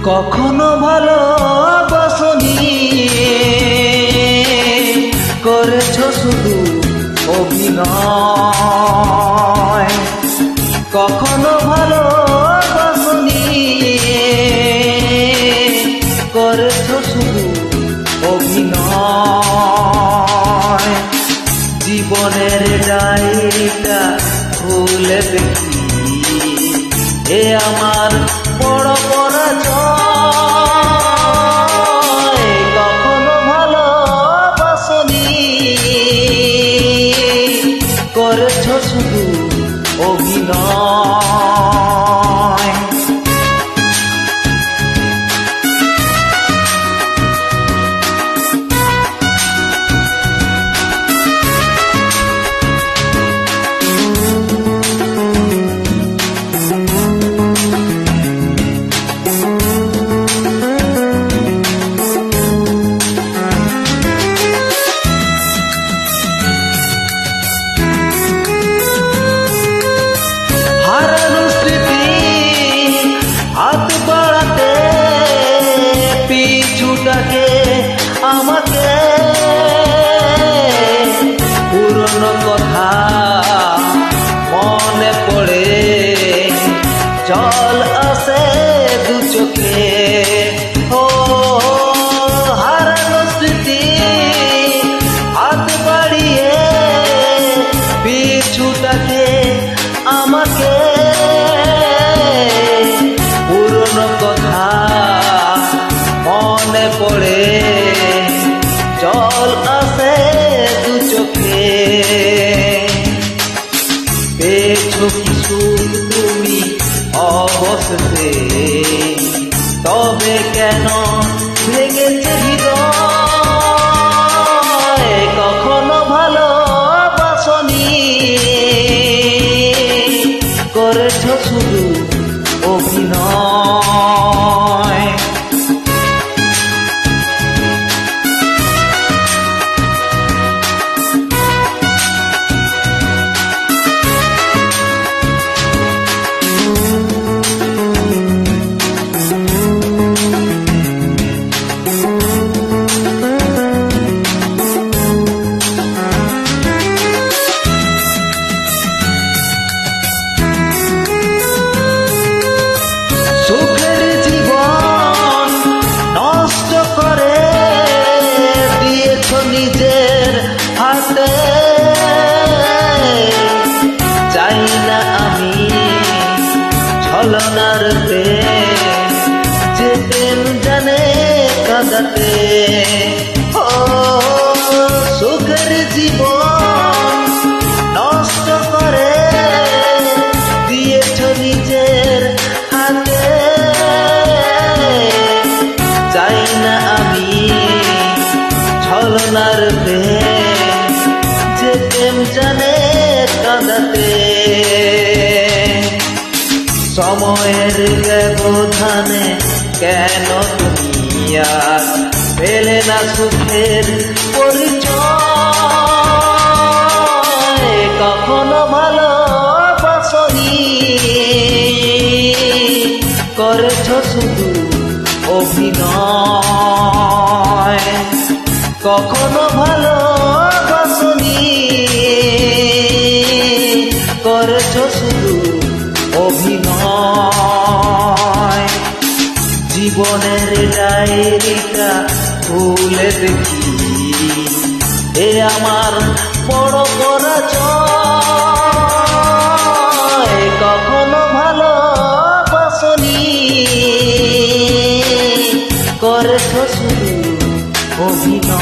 কখনো ভালোবাসনি, করেছ শুধু অভিনয়। কখনো ভালোবাসনি, করেছ শুধু অভিনয়। জীবনের ডায়েরিটা খুলে দেখি, এ আমার বড় পরাজয়। কখনো ভালোবাসনি, করেছ শুধু অভিনয়। হাত বাড়াতে পিছুটাকে আমাকে, পুরনো কথা মনে পড়ে জল আসে দু চোখে। ও হারানো স্মৃতি, হাত বাড়িয়ে পিছুটাকে আমাকে, পুরনো কথা মনে পড়ে জল আসে দু চোখে। পেয়েছো কিছু তুমি অবশেষে, তবে কেন ভেঙেছে হৃদয়। কখনো ভালোবাসনি, করেছ শুধু অভিনয়। সুখের জীবন নষ্ট করে দিয়েছ নিজের হাতে। চাই না আমি ছলনার প্রেম, যে প্রেম জানে কাঁদাতে। ও সুখের জীবন নষ্ট করে দিয়েছ নিজের হাতে। চাই না আমি ছলনার প্রেম, যে প্রেম জানে কাঁদাতে। সময়ের ব্যবধানে কেন তুমি আর পেলে না সুখের পরিচয়। কখনো ভালোবাসনি, করেছ শুধু অভিনয়। কখনো ভালোবাসনি, করেছ শুধু অভিনয়। জীবনের ডায়েরিটা খুলে দেখি, এ আমার বড় পরাজয়। কখনো ভালোবাসনি, করেছ শুধু অভিনয়।